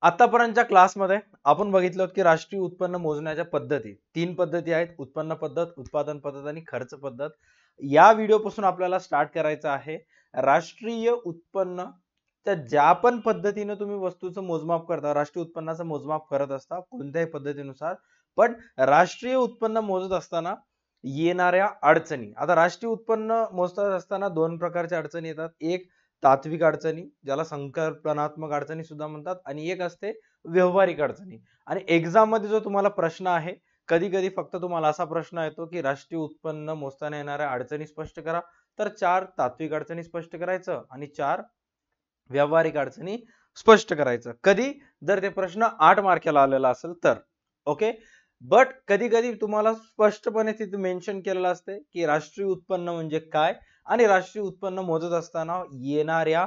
आतापर्यंतच्या क्लासमध्ये आपण बघितलं की राष्ट्रीय उत्पन्न मोजण्याच्या पद्धती 3 पद्धती आहेत. उत्पन्न पद्धत, उत्पादन पद्धत आणि खर्च पद्धत. या व्हिडिओपासून आपल्याला स्टार्ट करायचं आहे राष्ट्रीय उत्पन्न. तर ज्या पण पद्धतीने तुम्ही वस्तूचं मोजमाप करता, राष्ट्रीय उत्पन्नाचं मोजमाप करत असता कोणत्याही पद्धतीनुसार, पण राष्ट्रीय उत्पन्न मोजत असताना येणाऱ्या अडचणी. आता राष्ट्रीय उत्पन्न मोजत असताना दोन प्रकारच्या अडचणी येतात. एक तात्विक अडचणी, ज्याला संकल्पनात्मक अडचणी सुद्धा म्हणतात, आणि एक असते व्यवहारिक अडचणी. आणि एक्झाम मध्ये जो तुम्हाला प्रश्न आहे, कधी कधी फक्त तुम्हाला असा प्रश्न येतो की राष्ट्रीय उत्पन्न मोजताना येणाऱ्या अडचणी स्पष्ट करा. तर 4 तात्विक अडचणी स्पष्ट करायचं आणि 4 व्यावहारिक अडचणी स्पष्ट करायचं. कधी जर ते प्रश्न 8 मार्काला आलेला असेल तर. ओके. बट कधी कधी तुम्हाला स्पष्टपणे तिथे मेन्शन केलेलं असते की राष्ट्रीय उत्पन्न म्हणजे काय आणि राष्ट्रीय उत्पन्न मोजत असताना येणाऱ्या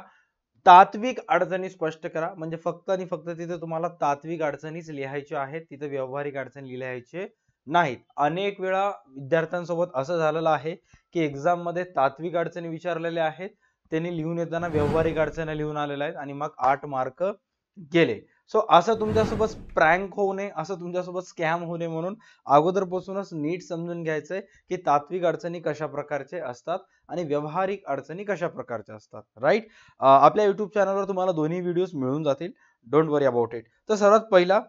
तात्विक अडचणी स्पष्ट करा. म्हणजे फक्त आणि फक्त तिथे तुम्हाला तात्विक अडचणीच लिहायच्या आहेत, तिथे व्यावहारिक अडचणी लिहायचे नाहीत. अनेक वेळा विद्यार्थ्यांसोबत असं झालेलं आहे की एक्झाम मध्ये तात्विक अडचणी विचारलेल्या आहेत, त्यांनी लिहून येताना व्यावहारिक अडचणी लिहून आलेल्या आहेत आणि मग 8 मार्क गेले. सो असं तुमच्यासोबत प्रँक होऊ नये, असं तुमच्यासोबत स्कॅम होऊ नये, म्हणून अगोदरपासूनच नीट समजून घ्यायचंय की तात्विक अडचणी कशा प्रकारचे असतात आणि व्यावहारिक अडचणी कशा प्रकारच्या असतात. राईट. आपल्या युट्यूब चॅनलवर तुम्हाला दोन्ही व्हिडिओज मिळून जातील. Don't worry about it. तर सर्वात पहिला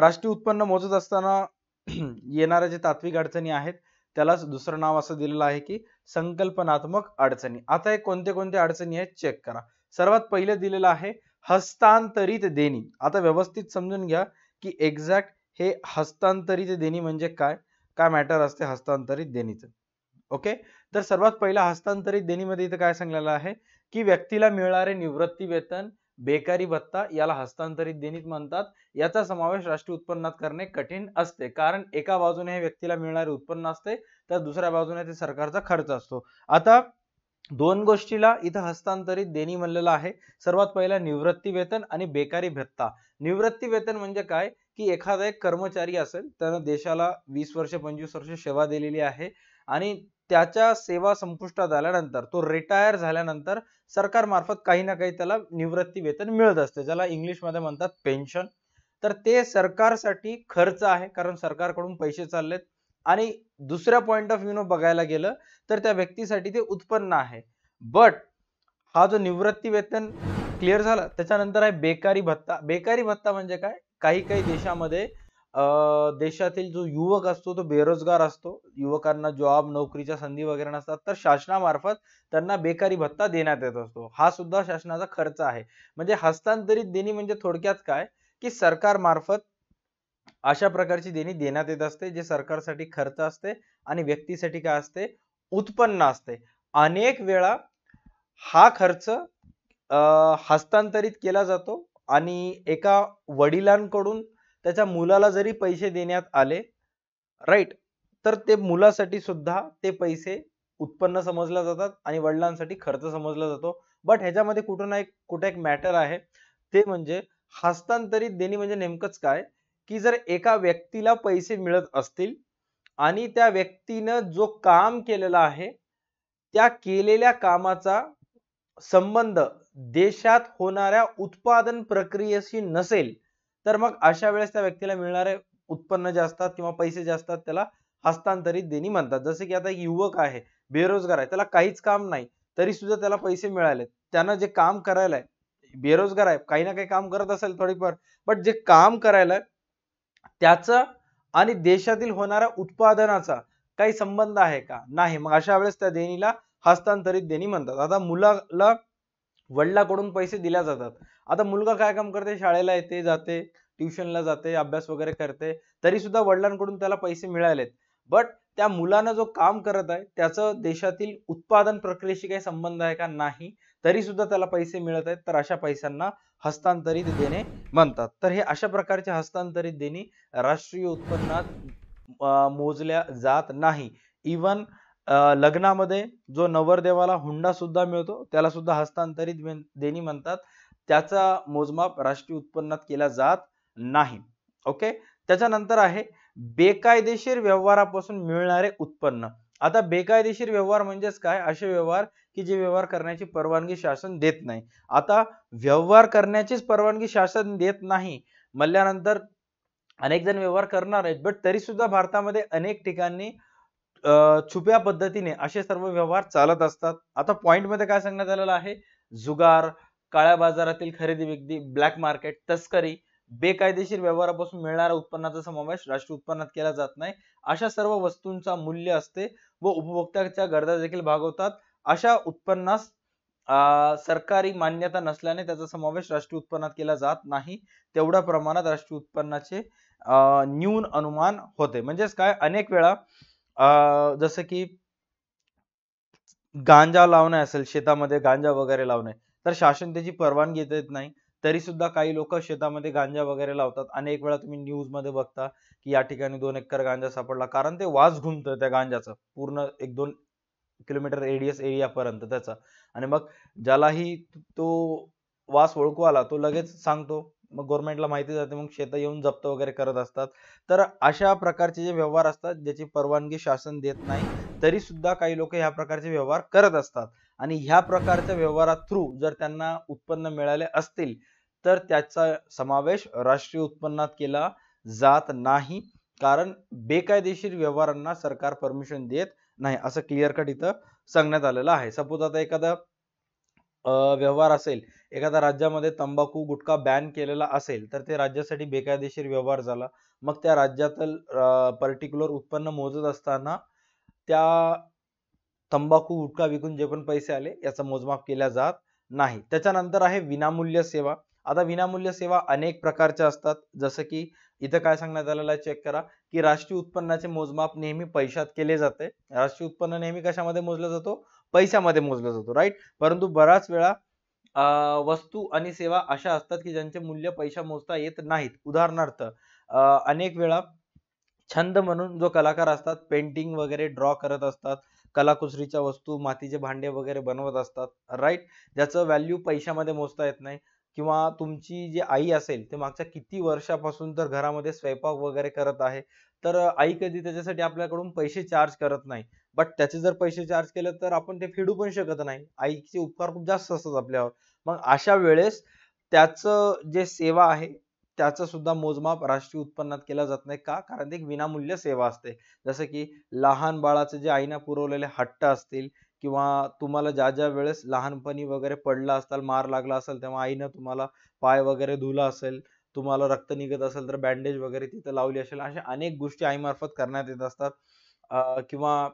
राष्ट्रीय उत्पन्न मोजत असताना येणाऱ्या जे तात्विक अडचणी आहेत त्यालाच दुसरं नाव असं दिलेलं आहे की संकल्पनात्मक अडचणी. आता हे कोणते कोणते अडचणी आहेत चेक करा. सर्वात पहिले दिलेलं आहे हस्तांतरित देणी. आता व्यवस्थित समजून घ्या की एक्झॅक्ट हे हस्तांतरित देणी म्हणजे काय, काय मॅटर असते हस्तांतरित देणीचं. ओके. तर सर्वात पहिला हस्तांतरित देणीमध्ये इथं काय सांगलेलं आहे की व्यक्तीला मिळणारे निवृत्ती वेतन, बेकारी भत्ता याला हस्तांतरित देणीत म्हणतात. याचा समावेश राष्ट्रीय उत्पन्नात करणे कठीण असते, कारण एका बाजूने हे व्यक्तीला मिळणारे उत्पन्न असते तर दुसऱ्या बाजूने ते सरकारचा खर्च असतो. आता दोन गोष्टीला इथं हस्तांतरित देणी म्हणलेलं आहे. सर्वात पहिला निवृत्ती वेतन आणि बेकारी भत्ता. निवृत्ती वेतन म्हणजे काय की एखादा एक कर्मचारी असेल, त्यानं देशाला 20 वर्ष 25 वर्ष सेवा दिलेली आहे आणि त्याच्या सेवा संपुष्टात आल्यानंतर तो रिटायर झाल्यानंतर सरकारमार्फत काही ना काही त्याला निवृत्ती वेतन मिळत असते, ज्याला इंग्लिश मध्ये म्हणतात पेन्शन. तर ते सरकारसाठी खर्च आहे, कारण सरकारकडून पैसे चाललेत. आणि दुसऱ्या पॉइंट ऑफ व्ह्यू बघायला गेलं तर त्या व्यक्तीसाठी ते उत्पन्न आहे. बट हा जो निवृत्ती वेतन क्लिअर झाला, त्याच्यानंतर आहे बेकारी भत्ता. बेकारी भत्ता म्हणजे काय, काही काही देशामध्ये देशातील जो युवक असतो तो बेरोजगार असतो, युवकांना जॉब नोकरीच्या संधी वगैरे नसतात, तर शासनामार्फत त्यांना बेकारी भत्ता देण्यात येत असतो. हा सुद्धा शासनाचा खर्च आहे. म्हणजे हस्तांतरित देणी म्हणजे थोडक्यात काय की सरकार मार्फत अशा प्रकारची देणी देण्यात येत असते, जे सरकारसाठी खर्च असते आणि व्यक्तीसाठी काय असते, उत्पन्न असते. अनेक वेळा हा खर्च हस्तांतरित केला जातो आणि एका वडिलांकडून त्याच्या मुलाला जरी पैसे देण्यात आले, राईट, तर ते मुलासाठी सुद्धा ते पैसे उत्पन्न समजले जातात आणि वडिलांसाठी खर्च समजला जातो. बट ह्याच्यामध्ये कुठं ना कुठे एक मॅटर आहे, ते म्हणजे हस्तांतरित देणी म्हणजे नेमकंच काय की जर एका व्यक्तीला पैसे मिळत असतील आणि त्या व्यक्तीनं जो काम केलेला आहे त्या केलेल्या कामाचा संबंध देशात होणाऱ्या उत्पादन प्रक्रियेशी नसेल, तर मग अशा वेळेस त्या व्यक्तीला मिळणारे उत्पन्न जे असतात किंवा पैसे जे असतात त्याला हस्तांतरित देणी म्हणतात. जसे की आता एक युवक आहे, बेरोजगार आहे, त्याला काहीच काम नाही तरी सुद्धा त्याला पैसे मिळाले. त्यानं जे काम करायला आहे, बेरोजगार आहे, काही ना काही काम करत असेल थोडीफार, बट जे काम करायला त्याचा आणि देशातील होणाऱ्या उत्पादनाचा काही संबंध आहे का, नाही. मग अशा वेळेस त्या देणीला हस्तांतरित देणी म्हणतात. आता मुलाला वडिलांकडून पैसे दिल्या जातात. आता मुलगा काय काम करते, शाळेला येते जाते, ट्युशनला जाते, अभ्यास वगैरे करते, तरी सुद्धा वडिलांकडून त्याला पैसे मिळालेत. बट त्या मुलानं जो काम करत आहे त्याचं देशातील उत्पादन प्रक्रियेशी काही संबंध आहे का, नाही, तरी सुद्धा त्याला पैसे मिळत आहेत. तर अशा पैशांना हस्तांतरित देणे म्हणतात. तर हे अशा प्रकारचे हस्तांतरित देणी राष्ट्रीय उत्पन्नात मोजल्या जात नाही. इवन लग्नामध्ये जो नवरदेवाला हुंडा सुद्धा मिळतो त्याला सुद्धा हस्तांतरित देणी म्हणतात. त्याचा मोजमाप राष्ट्रीय उत्पन्नात केला जात नाही. ओके. त्याच्यानंतर आहे बेकायदेशीर व्यवहारापासून मिळणारे उत्पन्न. आता बेकायदेशीर व्यवहार म्हणजेच काय, असे व्यवहार की जे व्यवहार करण्याची परवानगी शासन देत नाही. आता व्यवहार करण्याचीच परवानगी शासन देत नाही म्हणल्यानंतर अनेक जण व्यवहार करणार आहेत, बट तरी सुद्धा भारतामध्ये अनेक ठिकाणी छुप्या पद्धतीने असे सर्व व्यवहार चालत असतात. आता पॉइंट मध्ये काय सांगण्यात आलेलं आहे, जुगार, काळ्या बाजारातील खरेदी विक्री, ब्लॅक मार्केट, तस्करी, बेकायदेशीर व्यवहारापासून मिळणाऱ्या उत्पन्नाचा समावेश राष्ट्रीय उत्पन्नात केला जात नाही. अशा सर्व वस्तूंचा मूल्य असते व उपभोक्त्याच्या गरजा देखील भागवतात. अशा उत्पन्नास सरकारी मान्यता नसल्याने त्याचा समावेश राष्ट्रीय उत्पन्नात केला जात नाही. तेवढ्या प्रमाणात राष्ट्रीय उत्पन्नाचे न्यून अनुमान होते. म्हणजेच काय, अनेक वेळा जसं की गांजा लावणे असेल, शेतामध्ये गांजा वगैरे लावणे, तर शासन त्याची परवानगी देत नाही. तरी सुद्धा काही लोक शेतामध्ये गांजा वगैरे लावतात. अनेक वेळा तुम्ही न्यूज मध्ये बघता की या ठिकाणी 2 एकर गांजा सापडला, कारण ते वास घुमतं त्या गांजाचं पूर्ण 1-2 किलोमीटर रेडियस एरिया पर्यंत त्याचा. आणि मग ज्यालाही तो वास ओळखू आला तो लगेच सांगतो, मग गव्हर्नमेंटला माहिती जाते, मग शेत येऊन जप्त वगैरे करत असतात. तर अशा प्रकारचे जे व्यवहार असतात ज्याची परवानगी शासन देत नाही, तरी सुद्धा काही लोक ह्या प्रकारचे व्यवहार करत असतात. आणि ह्या प्रकारच्या व्यवहारात थ्रू जर त्यांना उत्पन्न मिळाले असतील तर त्याचा समावेश राष्ट्रीय उत्पन्नात केला जात नाही, कारण बेकायदेशीर व्यवहारांना सरकार परमिशन देत नाही, असं क्लिअर कट इथं सांगण्यात आलेलं आहे. सपोज आता एखादा व्यवहार असेल, एखाद्या राज्यामध्ये तंबाखू गुटखा बॅन केलेला असेल तर ते राज्यासाठी बेकायदेशीर व्यवहार झाला. मग त्या राज्यातील पर्टिक्युलर उत्पन्न मोजत असताना त्या तंबाखू गुटखा विकून जे पण पैसे आले याचा मोजमाप केला जात नाही. त्याच्यानंतर आहे विनामूल्य सेवा. आता विनामूल्य सेवा अनेक प्रकारच्या असतात. जसं की इथं काय सांगण्यात आलेलं आहे, चेक करा की राष्ट्रीय उत्पन्नाचे मोजमाप नेहमी पैशात केले जाते. राष्ट्रीय उत्पन्न नेहमी कशामध्ये मोजला जातो, पैशामध्ये मोजला जातो, राईट. परंतु बऱ्याच वेळा वस्तू आणि सेवा अशा असतात की ज्यांचे मूल्य पैसा मोजता येत नाहीत. उदाहरणार्थ अनेक वेळा छंद म्हणून जो कलाकार असतात, पेंटिंग वगैरे ड्रॉ करत असतात, कलाकुसरीच्या वस्तू, मातीचे भांडे वगैरे बनवत असतात, राईट. ज्याचं व्हॅल्यू पैशामध्ये मोजता येत नाही. किंवा तुमची जी आई असेल ते मागच्या किती वर्षापासून तर घरामध्ये स्वयंपाक वगैरे करत आहे, तर आई कधी त्याच्यासाठी आपल्याकडून पैसे चार्ज करत नाही. बट त्याचे जर पैसे चार्ज केले तर आपण ते फेडू पण शकत नाही. आईचे उपकार खूप जास्त असतात आपल्यावर. मग अशा वेळेस त्याचं जे सेवा आहे त्याचं सुद्धा मोजमाप राष्ट्रीय उत्पन्नात केला जात नाही. का? कारण ती एक विनामूल्य सेवा असते. जसं की लहान बाळाचे जे आईने पुरवलेले हट्ट असतील, किंवा तुम्हाला ज्या ज्या वेळेस लहानपणी वगैरे पडला असाल, मार लागला असेल, तेव्हा आईनं तुम्हाला पाय वगैरे धुला असेल, तुम्हाला रक्त निघत असेल तर बँडेज वगैरे तिथे लावली असेल, अशा अनेक गोष्टी आईमार्फत करण्यात येत असतात. किंवा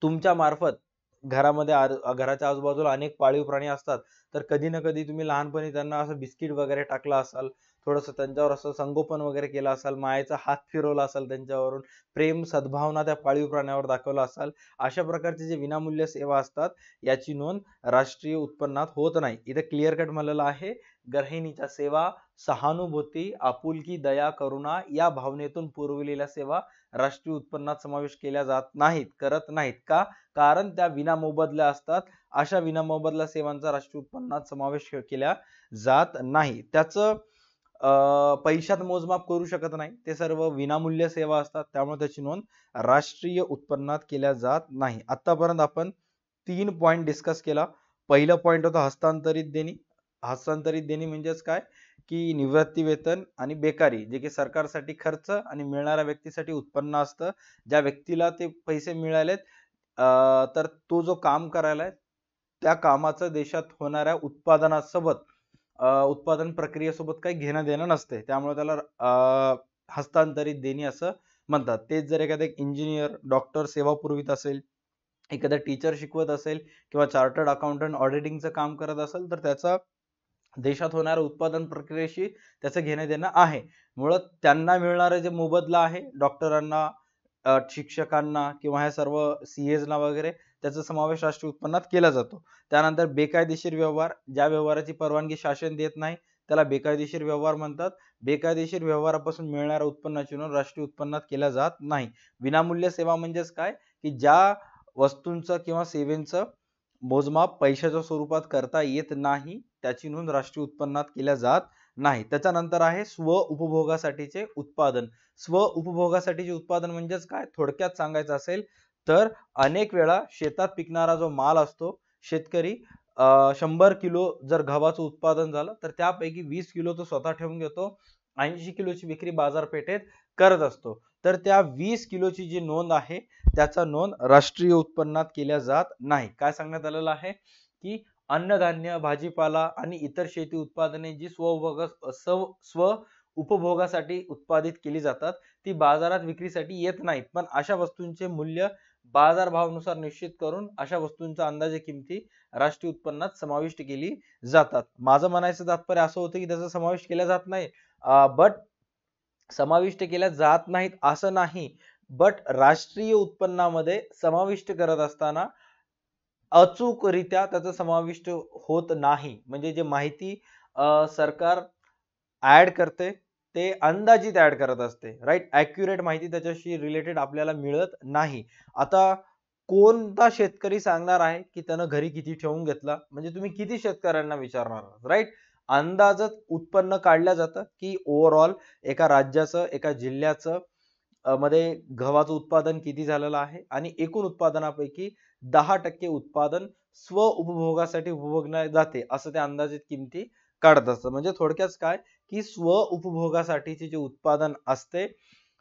तुमच्या मार्फत घरामध्ये घराच्या आजूबाजूला अनेक पाळीव प्राणी असतात, तर कधी ना कधी तुम्ही लहानपणी त्यांना असं बिस्किट वगैरे टाकला असाल, थोडंसं त्यांच्यावर असं संगोपन वगैरे केलं असाल, मायेचा हात फिरवला असाल त्यांच्यावरून, प्रेम सद्भावना त्या पाळीव प्राण्यावर दाखवला असाल. अशा प्रकारचे जे विनामूल्य सेवा असतात याची नोंद राष्ट्रीय उत्पन्नात होत नाही. इथे क्लिअर कट म्हणलेलं आहे, गृहिणीच्या सेवा, सहानुभूती, आपुलकी, दया, करुणा या भावनेतून पुरविलेल्या सेवा राष्ट्रीय उत्पन्नात समावेश केल्या जात नाहीत, करत नाहीत. का? कारण त्या विनामोबदल्या असतात. अशा विनामोबदला सेवांचा राष्ट्रीय उत्पन्नात समावेश केला जात नाही. त्याचं पैशात मोजमाप करू शकत नाही, ते सर्व विनामूल्य सेवा असतात, त्यामुळे त्याची नोंद राष्ट्रीय उत्पन्नात केल्या जात नाही. आतापर्यंत आपण 3 पॉइंट डिस्कस केला. पहिला पॉइंट होता हस्तांतरित देणी. हस्तांतरित देणी म्हणजेच काय की निवृत्ती वेतन आणि बेकारी, जे की सरकारसाठी खर्च आणि मिळणाऱ्या व्यक्तीसाठी उत्पन्न असतं. ज्या व्यक्तीला ते पैसे मिळालेत तर तो जो काम करायला आहे त्या कामाचं देशात होणाऱ्या उत्पादनासोबत उत्पादन प्रक्रियेसोबत काही घेणं देणं नसते, त्यामुळे त्याला हस्तांतरित देणी असं म्हणतात. तेच जर एखादा इंजिनियर, डॉक्टर सेवा पुरवित असेल, एखादा टीचर शिकवत असेल, किंवा चार्टर्ड अकाउंटंट ऑडिटिंगचं काम करत असेल, तर त्याचा देशात होणाऱ्या उत्पादन प्रक्रियेशी त्याचं घेणं देणं आहे. मुळात त्यांना मिळणारे जे मोबदला आहे, डॉक्टरांना, शिक्षकांना किंवा ह्या सर्व सीएजना वगैरे, त्याचा समावेश राष्ट्रीय उत्पन्नात केला जातो. त्यानंतर बेकायदेशीर व्यवहार, ज्या व्यवहाराची परवानगी शासन देत नाही त्याला बेकायदेशीर व्यवहार म्हणतात. बेकायदेशीर व्यवहारापासून मिळणाऱ्या उत्पन्नाची नोंद राष्ट्रीय उत्पन्नात केल्या जात नाही. विनामूल्य सेवा म्हणजेच काय की ज्या वस्तूंचं किंवा सेवेचं मोजमाप पैशाच्या स्वरूपात करता येत नाही, त्याची नोंद राष्ट्रीय उत्पन्नात केल्या जात नाही. त्याच्यानंतर आहे स्व उपभोगासाठीचे उत्पादन. स्व उपभोगासाठीचे उत्पादन म्हणजेच काय, थोडक्यात सांगायचं असेल तर अनेक वेळा शेतात पिकणारा जो माल असतो, शेतकरी 100 किलो जर गव्हाचं उत्पादन झालं तर त्यापैकी 20 किलो तो स्वतः ठेवून घेतो, 80 किलोची विक्री बाजारपेठेत करत असतो. तर त्या 20 किलोची जी नोंद आहे त्याचा नोंद राष्ट्रीय उत्पन्नात केल्या जात नाही. काय सांगण्यात आलेलं आहे की अन्नधान्य, भाजीपाला आणि इतर शेती उत्पादने जी स्व उपभोगासाठी उत्पादित केली जातात ती बाजारात विक्रीसाठी येत नाहीत, पण अशा वस्तूंचे मूल्य बाजारभावानुसार निश्चित करून अशा वस्तूंचा अंदाजे किमती राष्ट्रीय उत्पन्नात समाविष्ट केली जातात. माझं म्हणायचं तात्पर्य असं होतं की त्याचा समावेश केला जात नाही, बट समाविष्ट केल्या जात नाहीत असं नाही, बट राष्ट्रीय उत्पन्नामध्ये समाविष्ट करत असताना अचूकरित्या त्याचा समाविष्ट होत नाही. म्हणजे जे माहिती सरकार ऍड करते ते अंदाजित ऍड करत असते, राईट. ऍक्युरेट माहिती त्याच्याशी रिलेटेड आपल्याला मिळत नाही. आता कोणता शेतकरी सांगणार आहे की त्यानं घरी किती ठेवून घेतला, म्हणजे तुम्ही किती शेतकऱ्यांना विचारणार, राईट. अंदाजच उत्पन्न काढलं जातं की ओव्हरऑल एका राज्याचं, एका जिल्ह्याचं मध्ये गव्हाचं उत्पादन किती झालेलं आहे आणि एकूण उत्पादनापैकी 10% उत्पादन स्व उपभोगासाठी उपभोगले जाते असं त्या अंदाजित किमती काढत असतं. म्हणजे थोडक्यात काय की स्व उपभोगासाठीचे जे उत्पादन असते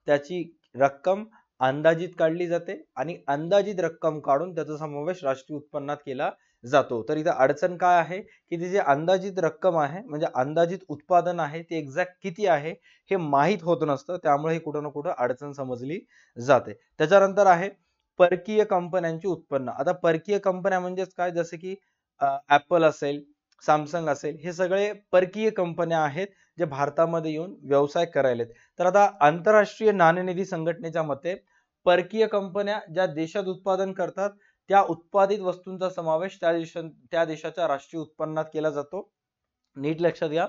त्याची रक्कम अंदाजित काढली जाते आणि अंदाजित रक्कम काढून त्याचा समावेश राष्ट्रीय उत्पन्नात केला जातो. तर इथं अडचण काय आहे की ती जी अंदाजित रक्कम आहे म्हणजे अंदाजित उत्पादन आहे ते एक्झॅक्ट किती आहे हे माहित होत नसतं, त्यामुळे हे कुठं ना कुठं अडचण समजली जाते. त्याच्यानंतर आहे परकीय कंपन्यांची उत्पन्न. आता परकीय कंपन्या म्हणजेच काय, जसे की ऍपल असेल, सॅमसंग असेल, हे सगळे परकीय कंपन्या आहेत जे भारतामध्ये येऊन व्यवसाय करायलेत. तर आता आंतरराष्ट्रीय नाणेनिधी संघटनेच्या मते परकीय कंपन्या ज्या देशात उत्पादन करतात त्या उत्पादित वस्तूंचा समावेश त्या देशाच्या राष्ट्रीय उत्पन्नात केला जातो. नीट लक्षात घ्या,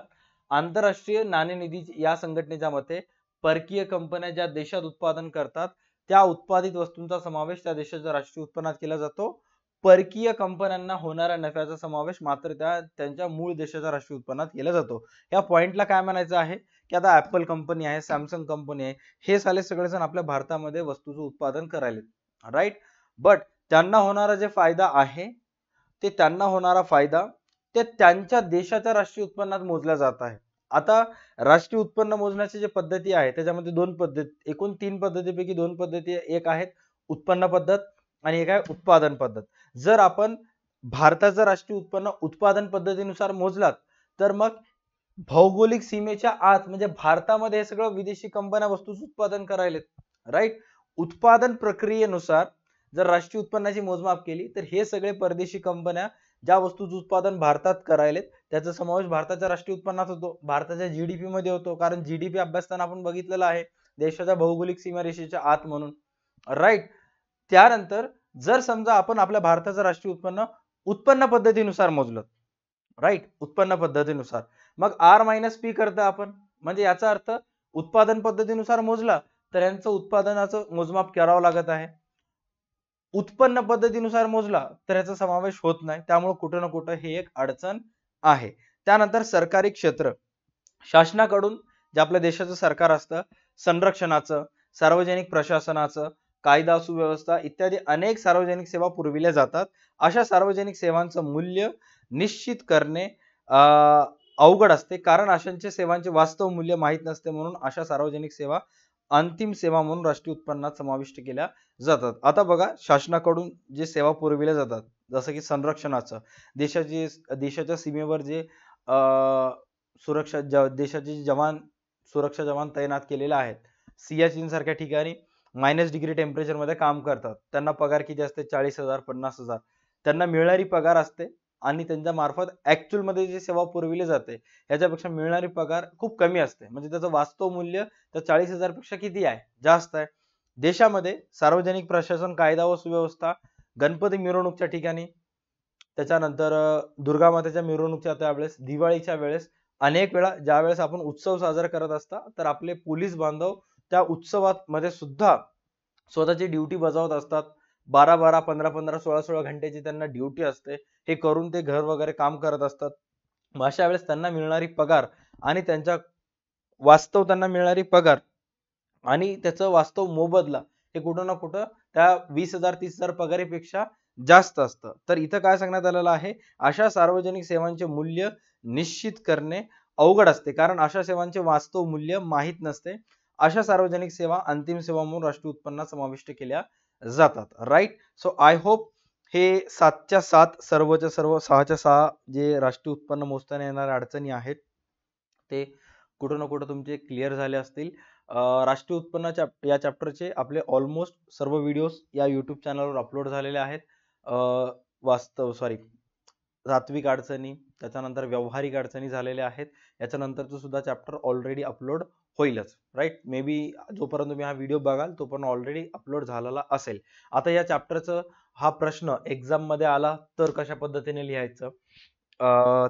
आंतरराष्ट्रीय नाणेनिधी या संघटनेच्या मते परकीय कंपन्या ज्या देशात उत्पादन करतात त्या उत्पादित वस्तूंचा समावेश त्या देशाच्या राष्ट्रीय उत्पन्नात केला जातो. परकीय कंपन्यांना होणाऱ्या नफ्याचा समावेश मात्र त्यांच्या मूळ देशाच्या राष्ट्रीय उत्पन्नात केला जातो. या पॉइंटला काय म्हणायचं आहे की आता ऍपल कंपनी आहे, सॅमसंग कंपनी आहे, हे साले सगळेजण आपल्या भारतामध्ये वस्तूचं उत्पादन करायले, राईट. बट त्यांना होणारा जे फायदा आहे ते त्यांना होणारा फायदा ते त्यांच्या देशाच्या राष्ट्रीय उत्पन्नात मोजला जात आहे. आता राष्ट्रीय उत्पन्न मोजण्याची जी पद्धती आहे त्याच्यामध्ये दोन पद्धती, एकूण 3 पद्धतीपैकी 2 पद्धती एक आहेत उत्पन्न पद्धत आणि एक आहे उत्पादन पद्धत. जर आपण भारताचं राष्ट्रीय उत्पन्न उत्पादन पद्धतीनुसार मोजलात तर मग भौगोलिक सीमेच्या आत म्हणजे भारतामध्ये हे सगळं विदेशी कंपन्या वस्तूचं उत्पादन करायलेत, राईट. उत्पादन प्रक्रियेनुसार जर राष्ट्रीय उत्पन्नाची मोजमाप केली तर हे सगळे परदेशी कंपन्या ज्या वस्तूचं उत्पादन भारतात करायलेत त्याचा समावेश भारताच्या राष्ट्रीय उत्पन्नात होतो, भारताच्या जीडीपी मध्ये होतो. कारण जीडीपी अभ्यासताना आपण बघितलेलं आहे देशाच्या भौगोलिक सीमारेषेच्या आत म्हणून, राईट. त्यानंतर जर समजा आपण आपल्या भारताचं राष्ट्रीय उत्पन्न उत्पन्न पद्धतीनुसार मोजलं, राईट, उत्पन्न पद्धतीनुसार, मग आर मायनस पी करता आपण, म्हणजे याचा अर्थ उत्पादन पद्धतीनुसार मोजला तर यांचं उत्पादनाचं मोजमाप करावं लागत आहे. उत्पन्न पद्धतीनुसार मोजला तर याचा समावेश होत नाही, त्यामुळे कुठं ना कुठं हे एक अडचण आहे. त्यानंतर सरकारी क्षेत्र, शासनाकडून जे आपल्या देशाचं सरकार असतं संरक्षणाचं, सार्वजनिक प्रशासनाचं, कायदा सुव्यवस्था इत्यादी अनेक सार्वजनिक सेवा पुरविल्या जातात. अशा सार्वजनिक सेवांचं मूल्य निश्चित करणे अवघड असते, कारण अशांच्या सेवांचे वास्तव मूल्य माहित नसते, म्हणून अशा सार्वजनिक सेवा अंतिम सेवा म्हणून राष्ट्रीय उत्पन्नात समाविष्ट केल्या जातात. आता बघा, शासनाकडून जे सेवा पुरविल्या जातात जसं की संरक्षणाचं, देशाच्या सीमेवर जे देशाचे सुरक्षा जवान तैनात केलेले आहेत, सियाचीन सारख्या ठिकाणी -डिग्री टेम्परेचर मध्ये काम करतात, त्यांना पगार किती असते 40,000 50,000 त्यांना मिळणारी पगार असते आणि त्यांच्या मार्फत ऍक्च्युअल मध्ये जी सेवा पुरविली जाते याच्यापेक्षा मिळणारी पगार खूप कमी असते, म्हणजे त्याचं वास्तव मूल्य त्या 40,000 पेक्षा किती आहे, जास्त आहे. देशामध्ये सार्वजनिक प्रशासन, कायदा व सुव्यवस्था, गणपती मिरवणूकच्या ठिकाणी, त्याच्यानंतर दुर्गा मातेच्या मिरवणूकच्या त्यावेळेस, दिवाळीच्या वेळेस, अनेक वेळा ज्या वेळेस आपण उत्सव साजरा करत असता तर आपले पोलीस बांधव त्या उत्सवात मध्ये सुद्धा स्वतःची ड्युटी बजावत असतात. 12-12, 15-15, 16-16 घंटेची त्यांना ड्युटी असते, हे करून ते घर वगैरे काम करत असतात. अशा वेळेस त्यांना मिळणारी पगार आणि त्यांच्या वास्तव त्यांना मिळणारी पगार आणि त्याचं वास्तव मोबदला हे कुठं ना कुठं त्या 20,000 30,000 पगारीपेक्षा जास्त असतं. तर इथं काय सांगण्यात आलेलं आहे, अशा सार्वजनिक सेवांचे मूल्य निश्चित करणे अवघड असते, कारण अशा सेवांचे वास्तव मूल्य माहीत नसते. अशा सार्वजनिक सेवा अंतिम सेवा म्हणून राष्ट्रीय उत्पन्नात समाविष्ट केल्या जातात. राईट. सो आय होप हे 7च्या 7 सर्वच्या सर्व 6च्या 6 जे राष्ट्रीय उत्पन्न मोजताना येणाऱ्या अडचणी आहेत ते कुठं ना कुठं तुमचे क्लिअर झाले असतील. राष्ट्रीय उत्पन्नाच्या या चॅप्टरचे आपले ऑलमोस्ट सर्व व्हिडिओज या युट्यूब चॅनलवर अपलोड झालेले आहेत. तात्विक अडचणी, त्याच्यानंतर व्यावहारिक अडचणी झालेल्या आहेत. याच्यानंतरचं सुद्धा चॅप्टर ऑलरेडी अपलोड होईलच. राईट. मे बी जोपर्यंत तुम्ही हा व्हिडिओ बघाल तोपर्यंत ऑलरेडी अपलोड झालेला असेल. आता या चॅप्टरचं हा प्रश्न एक्झाम मध्ये आला तर कशा पद्धतीने लिहायचं,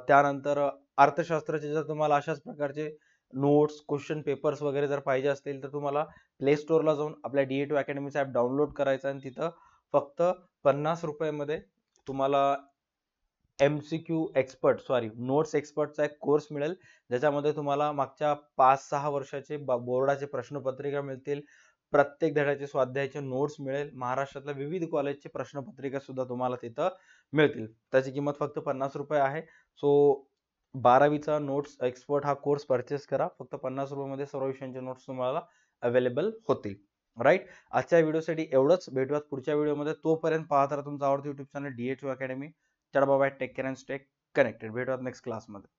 त्यानंतर अर्थशास्त्राचे जर तुम्हाला अशाच प्रकारचे नोट्स, क्वेश्चन पेपर्स वगैरे जर पाहिजे असतील तर तुम्हाला प्ले स्टोअरला जाऊन आपल्या DA2 अकॅडमीचा ऍप डाउनलोड करायचा आणि तिथं फक्त 50 रुपयामध्ये तुम्हाला नोट्स एक्सपर्टचा एक कोर्स मिळेल, ज्याच्यामध्ये तुम्हाला मागच्या 5-6 वर्षाचे बोर्डाचे प्रश्नपत्रिका मिळतील, प्रत्येक धड्याचे स्वाध्यायाचे नोट्स मिळेल, महाराष्ट्रातल्या विविध कॉलेजचे प्रश्नपत्रिका सुद्धा तुम्हाला तिथं मिळतील. त्याची किंमत फक्त 50 रुपये आहे. सो 12वीचा नोट्स एक्सपर्ट हा कोर्स परचेस करा. फक्त 50 रुपयामध्ये सर्व विषयांचे नोट्स तुम्हाला अवेलेबल होतील. राईट. आजच्या व्हिडिओसाठी एवढंच. भेटूयात पुढच्या व्हिडिओमध्ये. तोपर्यंत पाहत राहा तुमचा आवडता युट्यूब चॅनल DA2 अकॅडमी. चला bye, take care and stay connected. भेटूयात नेक्स्ट क्लासमध्ये.